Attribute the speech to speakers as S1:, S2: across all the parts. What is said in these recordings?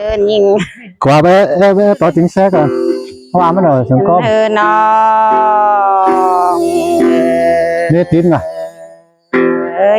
S1: nhìn
S2: qua bé tỏ chính xác rồi hoa mới rồi chúng có
S1: nó
S2: nghe tiếng à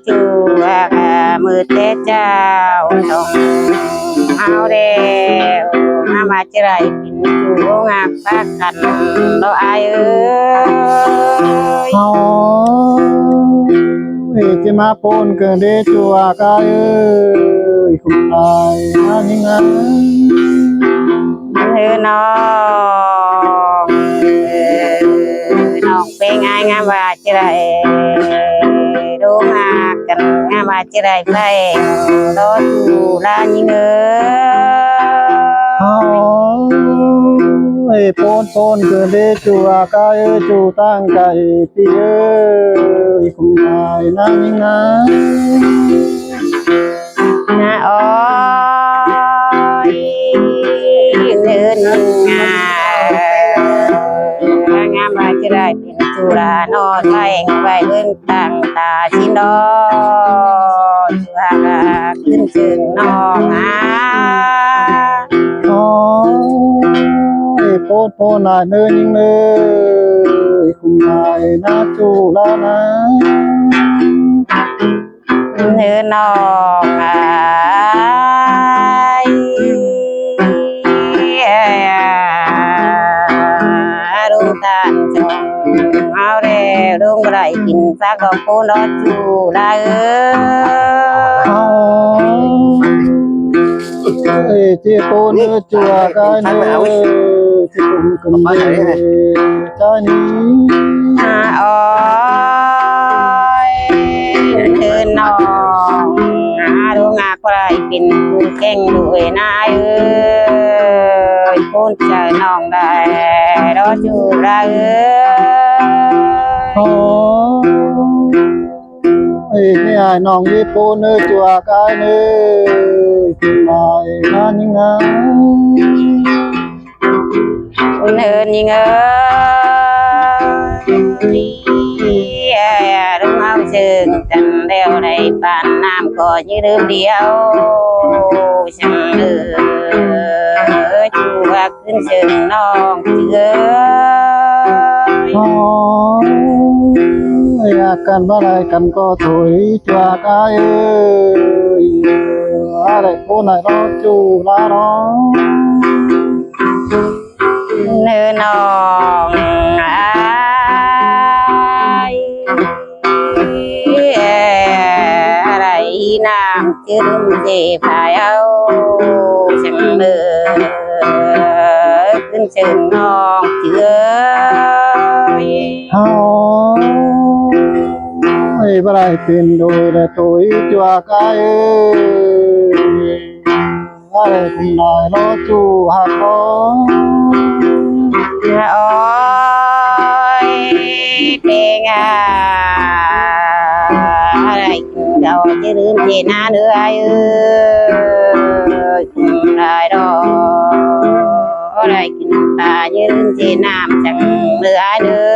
S1: chú mưa té chào đồng áo đeo mà chơi lại chú ngạc bác cần đâu ai ơi
S2: chỉ mà pôn cơ để chùa cái ơi không ai nhưng
S1: nó bên ai ngã bà chơi lại đúng à cần ngã bà chơi lại phải đó chú là những
S2: ơi pôn cơ để chùa cái ơi chú tăng cái pi ơi không ai nhưng
S1: ôi nên ngà bà chơi lại bên chú là nó thay vậy bên tàng ta xin đó chú hàขึ้นchừng nó
S2: pôn lại nơi những nơi không ai na chú là na
S1: nơi nó đúng tan trong áo đeo đúng vậy kinh phát có cô nó chú là
S2: chị pôn nữa chùa cái nơi chị cũng cần về cho ní
S1: ôi nơi nó đúng ngạc lại kinh cô keng đuổi nai ơi côn trời nòng đại đó chú ra
S2: cái ai nòng đi pôn nữa chùa cái nơi tìm lại na những
S1: nơi những đúng không chừng cần đeo này bạn nam có như đứa điệu chẳng được chúขึ้นchừng non chưa
S2: กันว่าอะไรกันก็ถอยจวกไอ้อะไรคนไหนเราจูลาน้อง
S1: เนื้อนองอะไรน้ำจืดเจ็บหายเอาฉันเมื่อขึ้นเชิงนองเจือ
S2: ว่าอะไรเป็นโดยแต่ถอยจวกไอ้อะไรคนไหนเราจูหักน้อง
S1: โอ้ยเป็นอะไรเราจะลืมเจน่าเนื้อเอ้ยได้ดอกอะไรกินตายืนเจน้ำจังเนื้อเนื้อ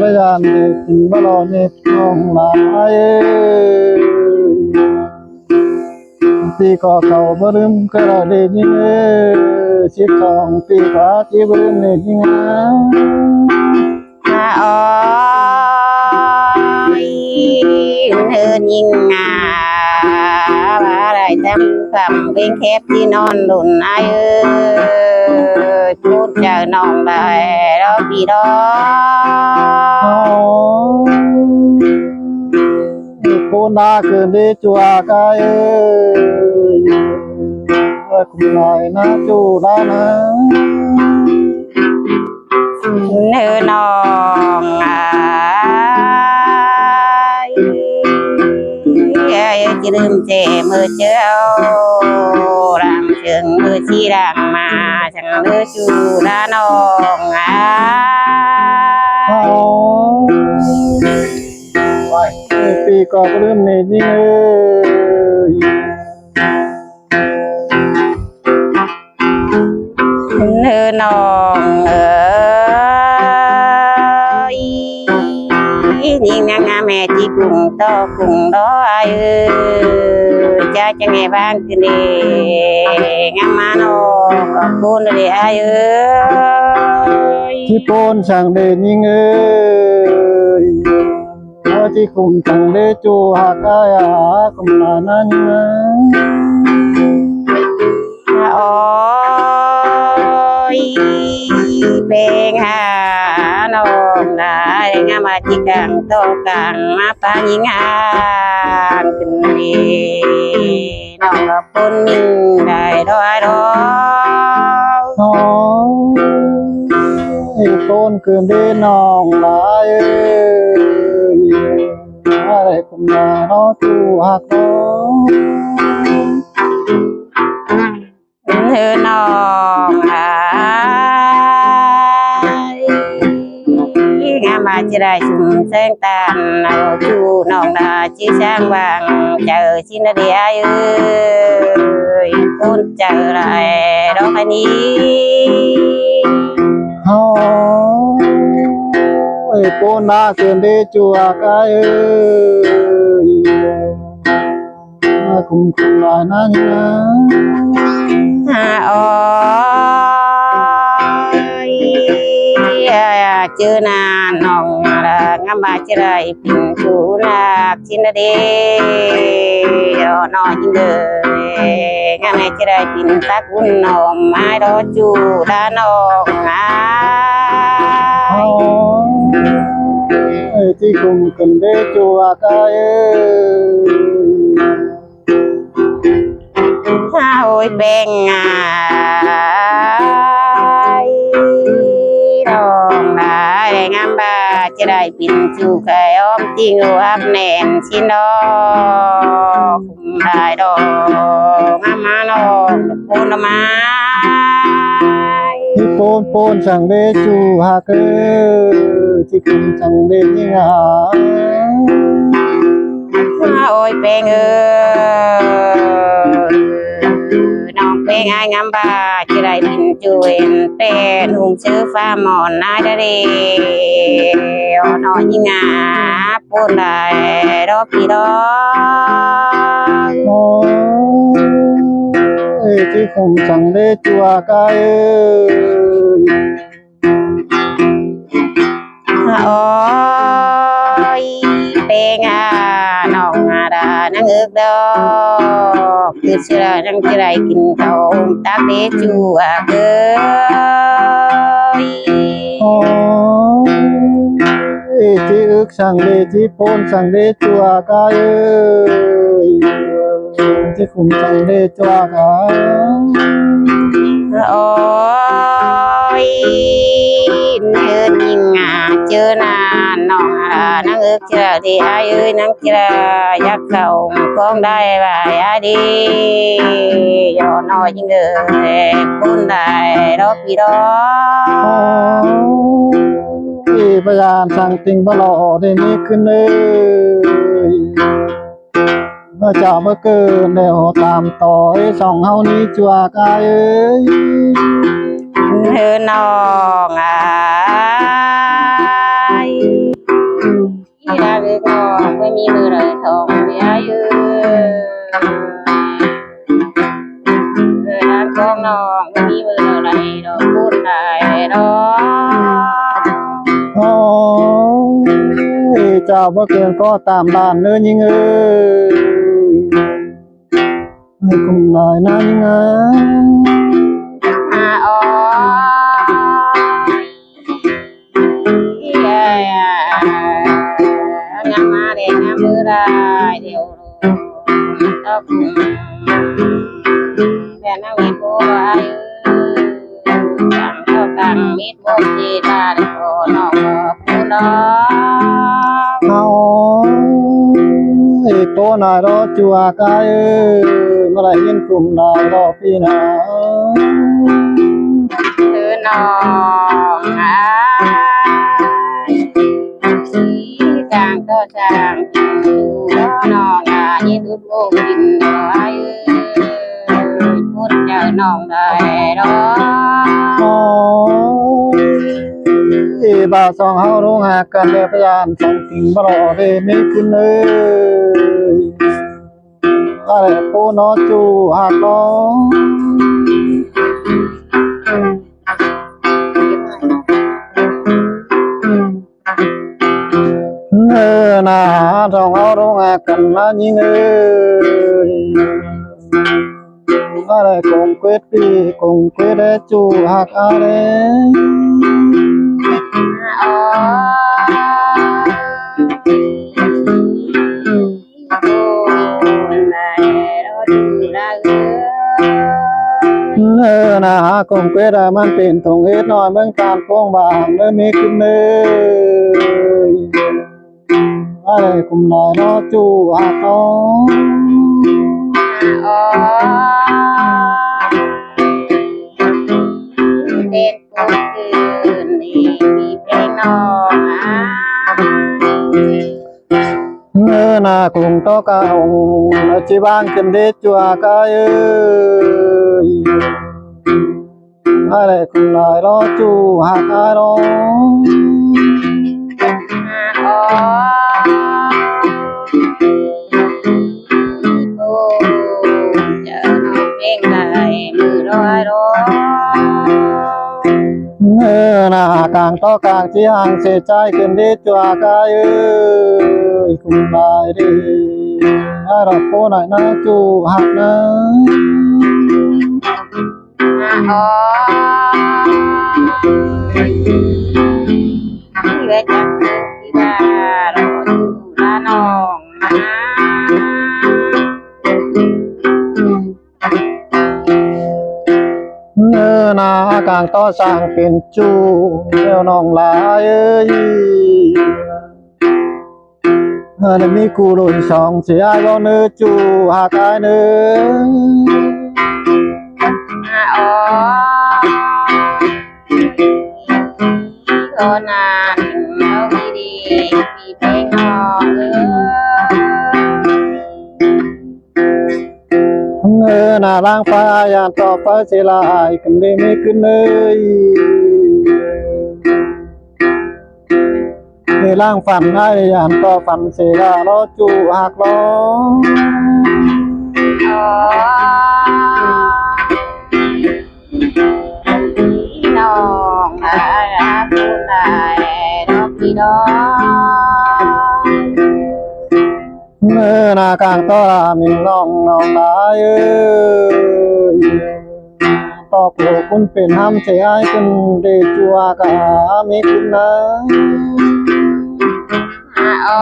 S2: พยานเด็กบ้านเราเนี่ยน้องหลายปีก็เขาบ่ลืมก็ได้ยิง12 ปีกว่าที่บ่ลืมได้ยิง
S1: โอ้ยเนื้อยิงอะไรจำคำเป็นแคบที่นอนหลุนไอ้พูดเจอน้องได้แล้วพี่ดอ
S2: คนดาเกินได้จัวกายคุณนายนะจูดานะ
S1: เนื้อน้องจะลืมเจมือเจ้ารำเชิงมือชีรังมาฉันเลือจูดาน้อง
S2: ปีก็เริ่มในยิ่ง
S1: เนื้อน้องยิ่งนางแม่จีกุ้งต่อกุ้งดอย จังไงบ้างกันดีงามมาโนขอบคุณเลยอายุ
S2: ที่โปนสั่งเดยิงเอ้ยว่าที่คุมสั่งเดจูหากายาคุมนานันนะ
S1: โอ้ยเป็นหาน้องได้งามาจิกังโตกังมาปายิงหางขึ้นดีน้องกับปุ่นมิ่งได้ดอยดอก
S2: น้องไอ้โปนเกินเดน้องหลายเอ้ยอะไรคุมนาเนาะจูหักน้อง
S1: เธอน้องหายงามมาจะได้ชุ่มแสงตาเอาจูน้องดาจีช่างบางเจอชินเดียเอ้ยคนเจอไรดอกอันนี้
S2: เฮาไอ้โปนนาเกินเดจูหากายเอ้ยมาคุมลายนั่นนะ
S1: โอ้ยเจอหน้าน้องละงามมาจะได้ปิ่นจูนักชินเดียน้อยยิ่งเลยงามจะได้ปิ่นตักบุญน้องไม้ดอจูดาน้องไอ้
S2: ไอ้ที่คุมกันเดจูอากายเอ้ย
S1: โอ้ยเป็นไงน้องได้งามบาจะได้ปิ่นจูไข่อ้อมจริงอับแน่นชินดอกได้ดอกงามมาน้องปูนไม้
S2: ที่โปนสั่งเดจูหากเอ้ยที่คุมสั่งเดยิงหา
S1: โอ้ยเป็นน้องเป็นไงงามบาจะได้ปิ่นจูเอ็นเป็นหุ่มซื้อฟ้าหมอนนายได้น้อยยิ่งาปูนได้ดอกพี่ดอก
S2: โอ้ไอ้ที่คุมสั่งเดจูอากายเอ้ย
S1: โอ้ยเป็นน้องดานังเอิกดอกคือเชื่อนังจะได้กินข้าวตาเปจูเอ้ย
S2: โอ้ไอ้ที่อึกสั่งเดที่โปนสั่งเดจูอากายเอ้ยที่คุมสั่งเดจูอากาย
S1: โอ้ยเนื้อยิงเจอหน้าน้องนังเอิกเชื่อที่อายุนังเชื่ออยากเข้าคงได้บ่ายดีย่อน้อยยิ่งเลยปุ้นได้ดอกพี่ดอก
S2: ที่พยานสั่งติงบลอได้นี้ขึ้นเลยเมื่อเจ้าเมื่อเกินแล้วตามต่อไอ้สองเฮานี้จัวกายเอ้ย
S1: เธอน้องอีดาเลือกน้องไม่มีมือเลยทองเบียยืร้านของน้องไม่มีมืออะไรดอกพูดได้ดอก
S2: โอ้ยเจ้าเมื่อเกินก็ตามบ้านเนื้อยิงเอ้ยให้คุมลายนั่นนะ
S1: อ๋องามมาเด็กงามมือได้เดี๋ยวต้องแต่นั่งมีบัวต่างเท่ากันมีบัวจีตาเด็กน้องผู้น้อง
S2: เอาไอ้โตนายรอจัวกายเอ้ยเมื่อไรยินคุมนายรอพี่นา
S1: คือน้องจางก็จางน้องยินดุดลูกกินไว้พูดเจอน้องได้ดอก
S2: โอ้ยบ่าวสองเฮารู้หากกันเด้อพยานสองติงบ่รอเด้ไม่ขึ้นเลย อะไรปูนอจูหักน้องนาทองเอารงอากันนะยิงอะไรคงเกวดปีคงเกวดจูหักอะไร
S1: อ๋อ
S2: นาคงเกวดมันเป็นทงเฮ็ดน้อยเมืองการโป้งบางเริ่มมีขึ้นอะไรคุมน้อยนอจูหักน้อง
S1: อ๋อเด่นกูคืนนี่มีเพลงน้อง
S2: นาคุงโตกาองจีบางขึ้นเดจัวกายอะไรคุมน้อยนอจูหักน้อง
S1: อ๋อเจอน้องเพลงได้มือร้อยร้อย
S2: นากลางต่อกลางที่ห่างเสียใจขึ้นดีจัวกายคุมได้ดีเราโคหน่อยนะจูหักนะ
S1: อ๋อที่เวจักที่ว่าเราอยู่ละน้อง
S2: นากลางต่อสร้างเป็นจูแล้วน้องลายได้มีกูลุยสองเสียก็เนื้อจูหักเนื้
S1: อ๋อก็นานเราดีมีเพลงน้อง
S2: นาล้างฟ้ายานต่อไปเสียลายกันได้ไม่ขึ้นในล่างฝันให้ยานต่อฝันเสียล้อจูหักล้อ
S1: อ๋อน้องได้คุณได้ดอกพี่ดอก
S2: นากลางต่อลามินน้องได้ต่อโกคุณเป็นห้ำเสียให้คุณเดจัวกะมีคุณนะ
S1: อ๋อ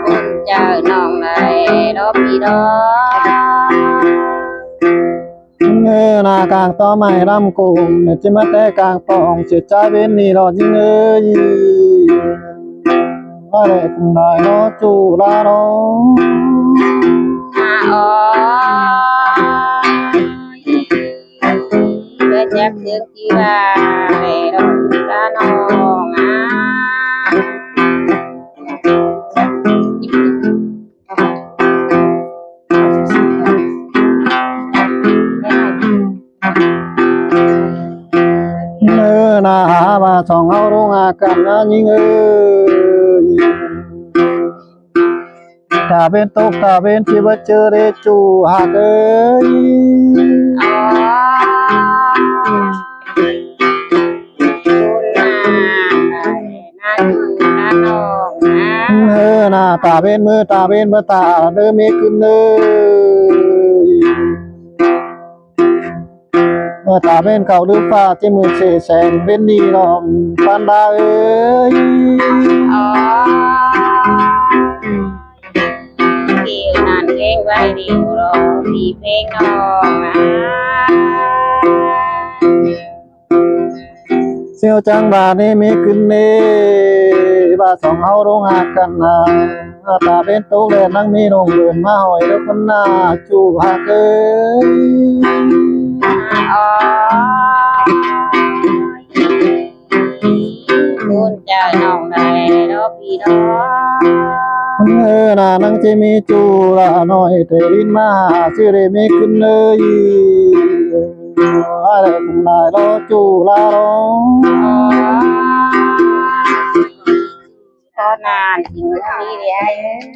S1: คุณเจอน้องได้ดอกพี่ดอก
S2: นากลางต่อไม่รำกุมเนี่ยจะมาแต่กลางปองเสียใจเว้นนี่รอจริงอะไรคุณได้เนาะจูลาเนาะ
S1: อ๋อเพื่อจะเสียงที่ว่าในดอกตาน้อง
S2: นาหามาสองเอารงอากันนะยิงถ้าเป็นตกถ้าเป็นที่ว่าเจอเรจูหัก
S1: อ๋อ
S2: นาตาเป็นมือตาเป็นเมื่อตาเดิมมีขึ้นเมื่อตาเป็นเก่าหรือฟ้าที่มือเสแสงเป็นนี่ลอมปันดา
S1: อ๋อเกี่ยวนั่นเก่งไว้ดีรอพี่เพลงน้อง
S2: เสียวจังบานี่มีขึ้นบาสองเอารงหักกันนะตาเป็นตกแลนั่งมีนงเดินมาหอยแล้วคนหน้าจูหัก
S1: อ๋อคุณเจอน้องได้ดอกพี่ดอก
S2: นานังจะมีจูละหน่อยเตรินมาสิเรมีขึ้นอะไรคุณนายรอจูลาร้อง
S1: อ อนานจริงนี่เดียว